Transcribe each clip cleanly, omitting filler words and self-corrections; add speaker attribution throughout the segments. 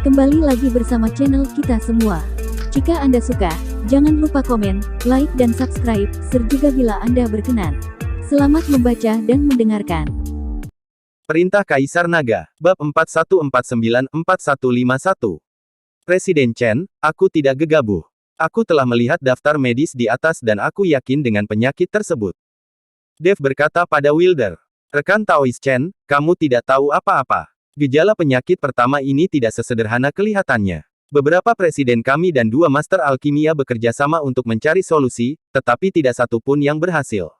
Speaker 1: Kembali lagi bersama channel kita semua. Jika Anda suka, jangan lupa komen, like dan subscribe, serta bila Anda berkenan. Selamat membaca dan mendengarkan.
Speaker 2: Perintah Kaisar Naga, Bab 4149-4151. Presiden Chen, aku tidak gegabah. Aku telah melihat daftar medis di atas dan aku yakin dengan penyakit tersebut. Dev berkata pada Wilder. Rekan Taois Chen, kamu tidak tahu apa-apa. Gejala penyakit pertama ini tidak sesederhana kelihatannya. Beberapa presiden kami dan 2 master alkimia bekerja sama untuk mencari solusi, tetapi tidak satu pun yang berhasil.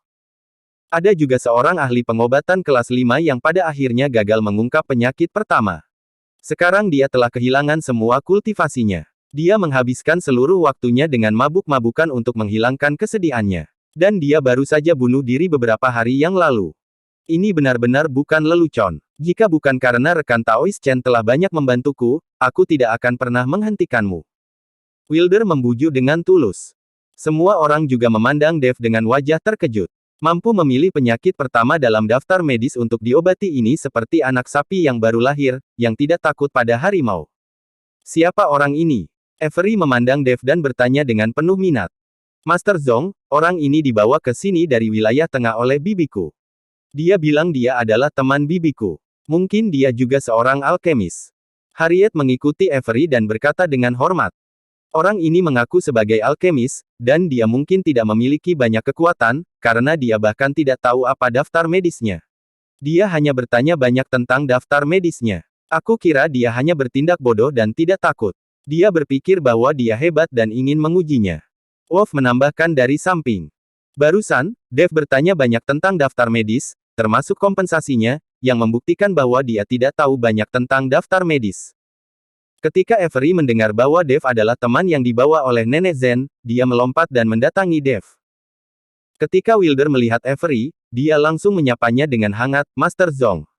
Speaker 2: Ada juga seorang ahli pengobatan kelas 5 yang pada akhirnya gagal mengungkap penyakit pertama. Sekarang dia telah kehilangan semua kultivasinya. Dia menghabiskan seluruh waktunya dengan mabuk-mabukan untuk menghilangkan kesedihannya. Dan dia baru saja bunuh diri beberapa hari yang lalu. Ini benar-benar bukan lelucon. Jika bukan karena rekan Taois Chen telah banyak membantuku, aku tidak akan pernah menghentikanmu. Wilder membujuk dengan tulus. Semua orang juga memandang Dev dengan wajah terkejut. Mampu memilih penyakit pertama dalam daftar medis untuk diobati ini seperti anak sapi yang baru lahir, yang tidak takut pada harimau. Siapa orang ini? Avery memandang Dev dan bertanya dengan penuh minat. Master Zong, orang ini dibawa ke sini dari wilayah tengah oleh bibiku. Dia bilang dia adalah teman bibiku. Mungkin dia juga seorang alkemis. Harriet mengikuti Avery dan berkata dengan hormat. Orang ini mengaku sebagai alkemis, dan dia mungkin tidak memiliki banyak kekuatan, karena dia bahkan tidak tahu apa daftar medisnya. Dia hanya bertanya banyak tentang daftar medisnya. Aku kira dia hanya bertindak bodoh dan tidak takut. Dia berpikir bahwa dia hebat dan ingin mengujinya. Wolf menambahkan dari samping. Barusan, Dev bertanya banyak tentang daftar medis, termasuk kompensasinya, yang membuktikan bahwa dia tidak tahu banyak tentang daftar medis. Ketika Avery mendengar bahwa Dev adalah teman yang dibawa oleh Nenek Zen, dia melompat dan mendatangi Dev. Ketika Wilder melihat Avery, dia langsung menyapanya dengan hangat, Master Zong.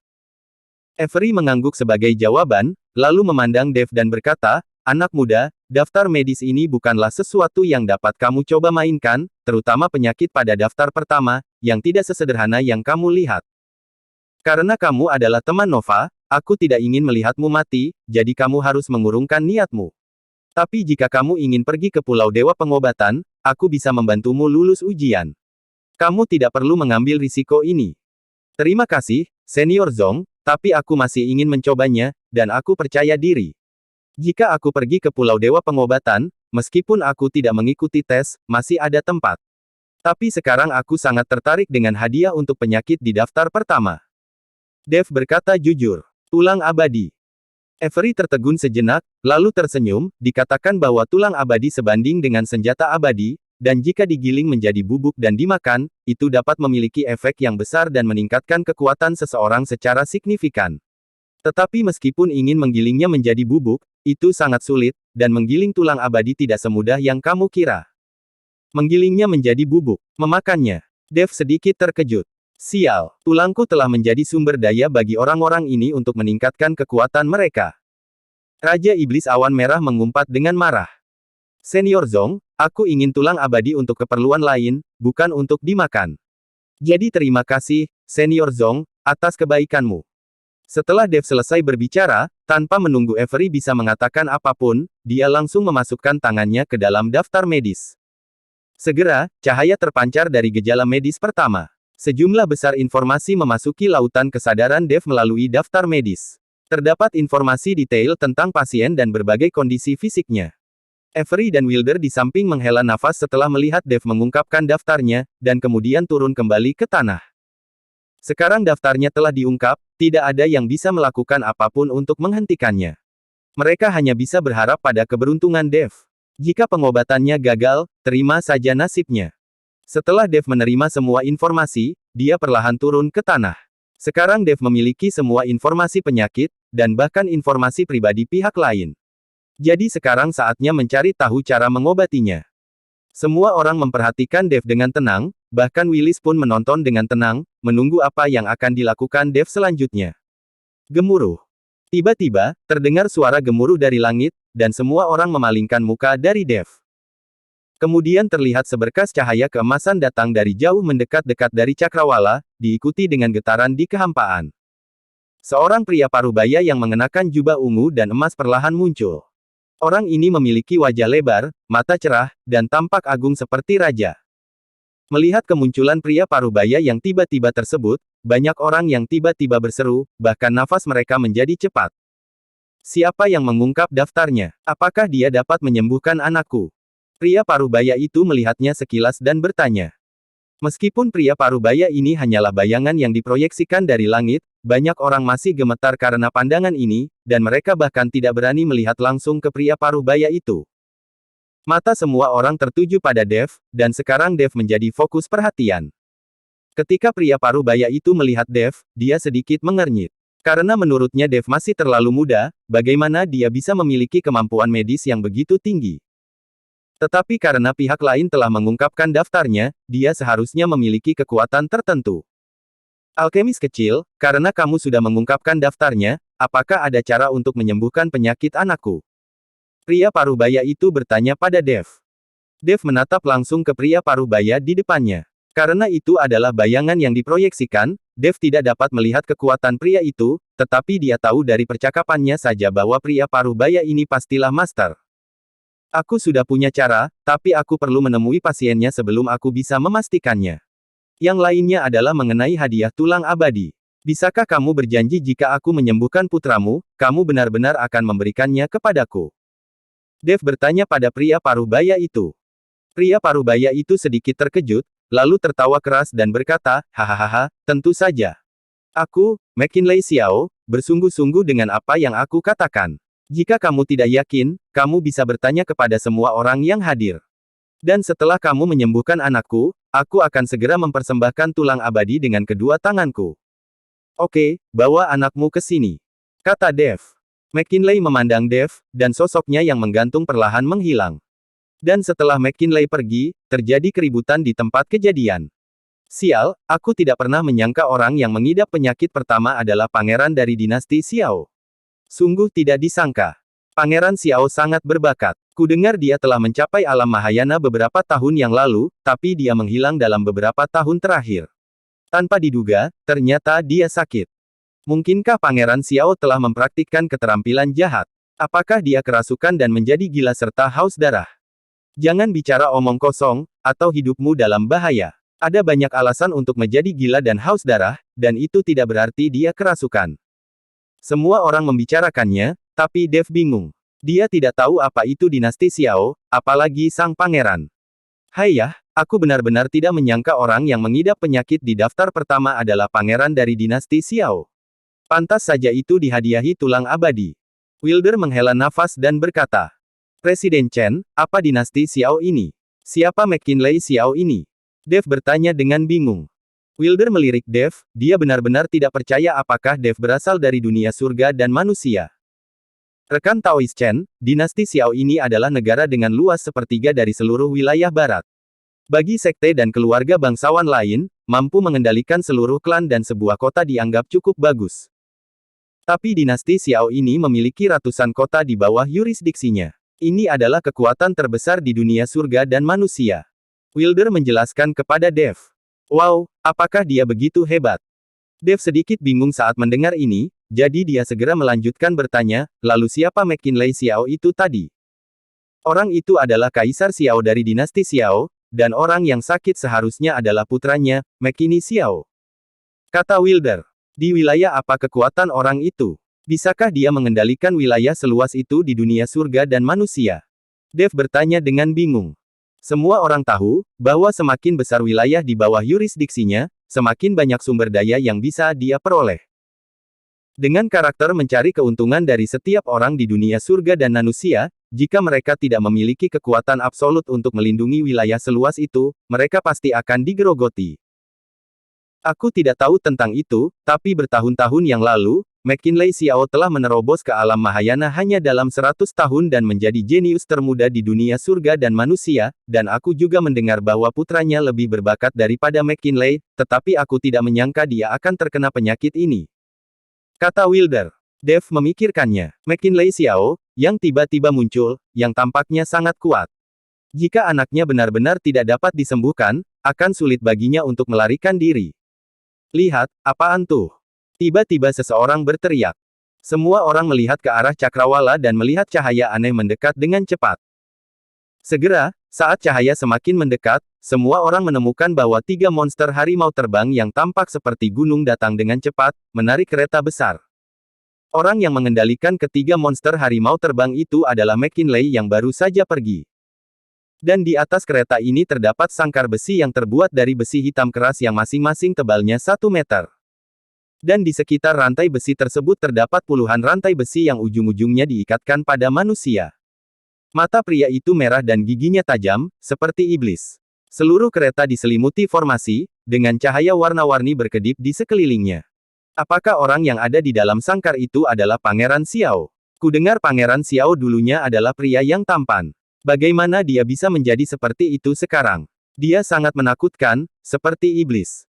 Speaker 2: Avery mengangguk sebagai jawaban, lalu memandang Dev dan berkata, anak muda, daftar medis ini bukanlah sesuatu yang dapat kamu coba mainkan, terutama penyakit pada daftar pertama, yang tidak sesederhana yang kamu lihat. Karena kamu adalah teman Nova, aku tidak ingin melihatmu mati, jadi kamu harus mengurungkan niatmu. Tapi jika kamu ingin pergi ke Pulau Dewa Pengobatan, aku bisa membantumu lulus ujian. Kamu tidak perlu mengambil risiko ini. Terima kasih, Senior Zong, tapi aku masih ingin mencobanya, dan aku percaya diri. Jika aku pergi ke Pulau Dewa Pengobatan, meskipun aku tidak mengikuti tes, masih ada tempat. Tapi sekarang aku sangat tertarik dengan hadiah untuk penyakit di daftar pertama. Dev berkata jujur. Tulang abadi. Avery tertegun sejenak, lalu tersenyum, dikatakan bahwa tulang abadi sebanding dengan senjata abadi, dan jika digiling menjadi bubuk dan dimakan, itu dapat memiliki efek yang besar dan meningkatkan kekuatan seseorang secara signifikan. Tetapi meskipun ingin menggilingnya menjadi bubuk, itu sangat sulit, dan menggiling tulang abadi tidak semudah yang kamu kira. Menggilingnya menjadi bubuk, memakannya. Dev sedikit terkejut. Sial, tulangku telah menjadi sumber daya bagi orang-orang ini untuk meningkatkan kekuatan mereka. Raja Iblis Awan Merah mengumpat dengan marah. Senior Zong, aku ingin tulang abadi untuk keperluan lain, bukan untuk dimakan. Jadi terima kasih, Senior Zong, atas kebaikanmu. Setelah Dev selesai berbicara, tanpa menunggu Avery bisa mengatakan apapun, dia langsung memasukkan tangannya ke dalam daftar medis. Segera, cahaya terpancar dari gejala medis pertama. Sejumlah besar informasi memasuki lautan kesadaran Dev melalui daftar medis. Terdapat informasi detail tentang pasien dan berbagai kondisi fisiknya. Avery dan Wilder di samping menghela nafas setelah melihat Dev mengungkapkan daftarnya, dan kemudian turun kembali ke tanah. Sekarang daftarnya telah diungkap, tidak ada yang bisa melakukan apapun untuk menghentikannya. Mereka hanya bisa berharap pada keberuntungan Dev. Jika pengobatannya gagal, terima saja nasibnya. Setelah Dev menerima semua informasi, dia perlahan turun ke tanah. Sekarang Dev memiliki semua informasi penyakit, dan bahkan informasi pribadi pihak lain. Jadi sekarang saatnya mencari tahu cara mengobatinya. Semua orang memperhatikan Dev dengan tenang, bahkan Willis pun menonton dengan tenang, menunggu apa yang akan dilakukan Dev selanjutnya. Gemuruh. Tiba-tiba, terdengar suara gemuruh dari langit, dan semua orang memalingkan muka dari Dev. Kemudian terlihat seberkas cahaya keemasan datang dari jauh mendekat-dekat dari cakrawala, diikuti dengan getaran di kehampaan. Seorang pria parubaya yang mengenakan jubah ungu dan emas perlahan muncul. Orang ini memiliki wajah lebar, mata cerah, dan tampak agung seperti raja. Melihat kemunculan pria parubaya yang tiba-tiba tersebut, banyak orang yang tiba-tiba berseru, bahkan nafas mereka menjadi cepat. Siapa yang mengungkap daftarnya? Apakah dia dapat menyembuhkan anakku? Pria parubaya itu melihatnya sekilas dan bertanya. Meskipun pria parubaya ini hanyalah bayangan yang diproyeksikan dari langit, banyak orang masih gemetar karena pandangan ini, dan mereka bahkan tidak berani melihat langsung ke pria parubaya itu. Mata semua orang tertuju pada Dev, dan sekarang Dev menjadi fokus perhatian. Ketika pria parubaya itu melihat Dev, dia sedikit mengernyit. Karena menurutnya Dev masih terlalu muda, bagaimana dia bisa memiliki kemampuan medis yang begitu tinggi. Tetapi karena pihak lain telah mengungkapkan daftarnya, dia seharusnya memiliki kekuatan tertentu. Alkemis kecil, karena kamu sudah mengungkapkan daftarnya, apakah ada cara untuk menyembuhkan penyakit anakku? Pria parubaya itu bertanya pada Dev. Dev menatap langsung ke pria parubaya di depannya. Karena itu adalah bayangan yang diproyeksikan, Dev tidak dapat melihat kekuatan pria itu, tetapi dia tahu dari percakapannya saja bahwa pria parubaya ini pastilah master. Aku sudah punya cara, tapi aku perlu menemui pasiennya sebelum aku bisa memastikannya. Yang lainnya adalah mengenai hadiah tulang abadi. Bisakah kamu berjanji jika aku menyembuhkan putramu, kamu benar-benar akan memberikannya kepadaku? Dev bertanya pada pria parubaya itu. Pria parubaya itu sedikit terkejut, lalu tertawa keras dan berkata, hahaha, tentu saja. Aku, McKinley Xiao, bersungguh-sungguh dengan apa yang aku katakan. Jika kamu tidak yakin, kamu bisa bertanya kepada semua orang yang hadir. Dan setelah kamu menyembuhkan anakku, aku akan segera mempersembahkan tulang abadi dengan kedua tanganku. Oke, bawa anakmu ke sini, kata Dev. McKinley memandang Dev, dan sosoknya yang menggantung perlahan menghilang. Dan setelah McKinley pergi, terjadi keributan di tempat kejadian. Sial, aku tidak pernah menyangka orang yang mengidap penyakit pertama adalah pangeran dari dinasti Xiao. Sungguh tidak disangka. Pangeran Xiao sangat berbakat. Kudengar dia telah mencapai alam Mahayana beberapa tahun yang lalu, tapi dia menghilang dalam beberapa tahun terakhir. Tanpa diduga, ternyata dia sakit. Mungkinkah Pangeran Xiao telah mempraktikkan keterampilan jahat? Apakah dia kerasukan dan menjadi gila serta haus darah? Jangan bicara omong kosong, atau hidupmu dalam bahaya. Ada banyak alasan untuk menjadi gila dan haus darah, dan itu tidak berarti dia kerasukan. Semua orang membicarakannya, tapi Dev bingung. Dia tidak tahu apa itu dinasti Xiao, apalagi sang pangeran. Hayah, aku benar-benar tidak menyangka orang yang mengidap penyakit di daftar pertama adalah pangeran dari dinasti Xiao. Pantas saja itu dihadiahi tulang abadi. Wilder menghela nafas dan berkata, Presiden Chen, apa dinasti Xiao ini? Siapa McKinley Xiao ini? Dev bertanya dengan bingung. Wilder melirik Dev, dia benar-benar tidak percaya apakah Dev berasal dari dunia surga dan manusia. Rekan Taois Chen, dinasti Xiao ini adalah negara dengan luas sepertiga dari seluruh wilayah barat. Bagi sekte dan keluarga bangsawan lain, mampu mengendalikan seluruh klan dan sebuah kota dianggap cukup bagus. Tapi dinasti Xiao ini memiliki ratusan kota di bawah yurisdiksinya. Ini adalah kekuatan terbesar di dunia surga dan manusia. Wilder menjelaskan kepada Dev. Wow, apakah dia begitu hebat? Dev sedikit bingung saat mendengar ini, jadi dia segera melanjutkan bertanya, lalu siapa McKinley Xiao itu tadi? Orang itu adalah Kaisar Xiao dari dinasti Xiao, dan orang yang sakit seharusnya adalah putranya, McKinley Xiao. Kata Wilder. Di wilayah apa kekuatan orang itu? Bisakah dia mengendalikan wilayah seluas itu di dunia surga dan manusia? Dev bertanya dengan bingung. Semua orang tahu, bahwa semakin besar wilayah di bawah yurisdiksinya, semakin banyak sumber daya yang bisa dia peroleh. Dengan karakter mencari keuntungan dari setiap orang di dunia surga dan manusia, jika mereka tidak memiliki kekuatan absolut untuk melindungi wilayah seluas itu, mereka pasti akan digerogoti. Aku tidak tahu tentang itu, tapi bertahun-tahun yang lalu, McKinley Xiao telah menerobos ke alam Mahayana hanya dalam 100 tahun dan menjadi jenius termuda di dunia surga dan manusia, dan aku juga mendengar bahwa putranya lebih berbakat daripada McKinley, tetapi aku tidak menyangka dia akan terkena penyakit ini. Kata Wilder. Dev memikirkannya. McKinley Xiao, yang tiba-tiba muncul, yang tampaknya sangat kuat. Jika anaknya benar-benar tidak dapat disembuhkan, akan sulit baginya untuk melarikan diri. Lihat, apaan tuh? Tiba-tiba seseorang berteriak. Semua orang melihat ke arah cakrawala dan melihat cahaya aneh mendekat dengan cepat. Segera, saat cahaya semakin mendekat, semua orang menemukan bahwa 3 monster harimau terbang yang tampak seperti gunung datang dengan cepat, menarik kereta besar. Orang yang mengendalikan ketiga monster harimau terbang itu adalah McKinley yang baru saja pergi. Dan di atas kereta ini terdapat sangkar besi yang terbuat dari besi hitam keras yang masing-masing tebalnya 1 meter. Dan di sekitar rantai besi tersebut terdapat puluhan rantai besi yang ujung-ujungnya diikatkan pada manusia. Mata pria itu merah dan giginya tajam, seperti iblis. Seluruh kereta diselimuti formasi, dengan cahaya warna-warni berkedip di sekelilingnya. Apakah orang yang ada di dalam sangkar itu adalah Pangeran Xiao? Kudengar Pangeran Xiao dulunya adalah pria yang tampan. Bagaimana dia bisa menjadi seperti itu sekarang? Dia sangat menakutkan, seperti iblis.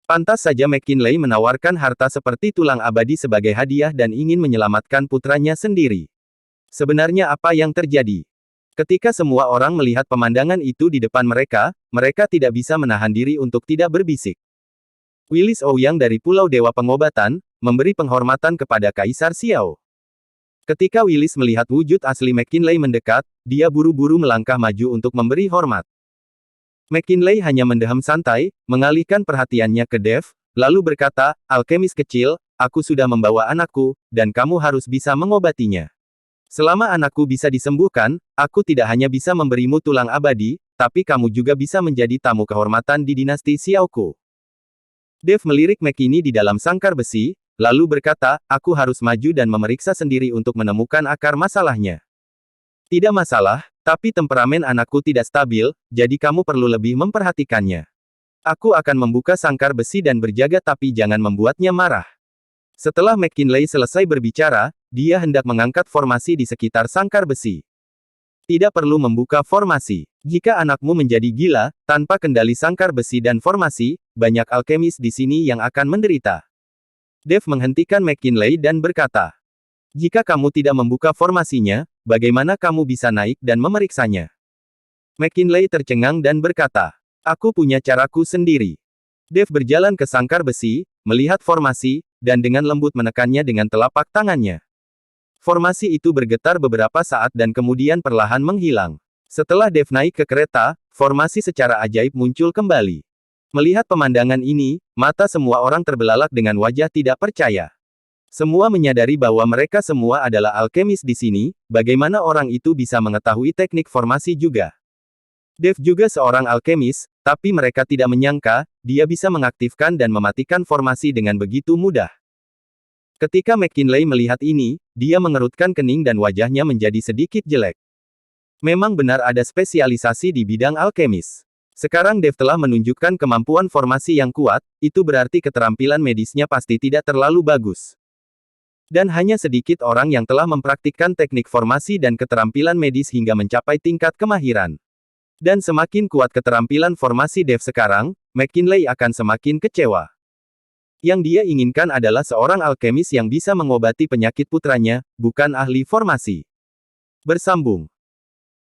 Speaker 2: Pantas saja McKinley menawarkan harta seperti tulang abadi sebagai hadiah dan ingin menyelamatkan putranya sendiri. Sebenarnya apa yang terjadi? Ketika semua orang melihat pemandangan itu di depan mereka, mereka tidak bisa menahan diri untuk tidak berbisik. Willis Ouyang dari Pulau Dewa Pengobatan, memberi penghormatan kepada Kaisar Xiao. Ketika Willis melihat wujud asli McKinley mendekat, dia buru-buru melangkah maju untuk memberi hormat. McKinley hanya mendeham santai, mengalihkan perhatiannya ke Dev, lalu berkata, "Alkemis kecil, aku sudah membawa anakku, dan kamu harus bisa mengobatinya. Selama anakku bisa disembuhkan, aku tidak hanya bisa memberimu tulang abadi, tapi kamu juga bisa menjadi tamu kehormatan di dinasti Xiaoku." Dev melirik McKinley di dalam sangkar besi, lalu berkata, "Aku harus maju dan memeriksa sendiri untuk menemukan akar masalahnya. Tidak masalah, tapi temperamen anakku tidak stabil, jadi kamu perlu lebih memperhatikannya. Aku akan membuka sangkar besi dan berjaga tapi jangan membuatnya marah." Setelah McKinley selesai berbicara, dia hendak mengangkat formasi di sekitar sangkar besi. Tidak perlu membuka formasi. Jika anakmu menjadi gila, tanpa kendali sangkar besi dan formasi, banyak alkemis di sini yang akan menderita. Dev menghentikan McKinley dan berkata, "Jika kamu tidak membuka formasinya, bagaimana kamu bisa naik dan memeriksanya?" McKinley tercengang dan berkata, "Aku punya caraku sendiri." Dev berjalan ke sangkar besi, melihat formasi, dan dengan lembut menekannya dengan telapak tangannya. Formasi itu bergetar beberapa saat dan kemudian perlahan menghilang. Setelah Dev naik ke kereta, formasi secara ajaib muncul kembali. Melihat pemandangan ini, mata semua orang terbelalak dengan wajah tidak percaya. Semua menyadari bahwa mereka semua adalah alkemis di sini, bagaimana orang itu bisa mengetahui teknik formasi juga. Dev juga seorang alkemis, tapi mereka tidak menyangka, dia bisa mengaktifkan dan mematikan formasi dengan begitu mudah. Ketika McKinley melihat ini, dia mengerutkan kening dan wajahnya menjadi sedikit jelek. Memang benar ada spesialisasi di bidang alkemis. Sekarang Dev telah menunjukkan kemampuan formasi yang kuat, itu berarti keterampilan medisnya pasti tidak terlalu bagus. Dan hanya sedikit orang yang telah mempraktikkan teknik formasi dan keterampilan medis hingga mencapai tingkat kemahiran. Dan semakin kuat keterampilan formasi Dev sekarang, McKinley akan semakin kecewa. Yang dia inginkan adalah seorang alkemis yang bisa mengobati penyakit putranya, bukan ahli formasi. Bersambung.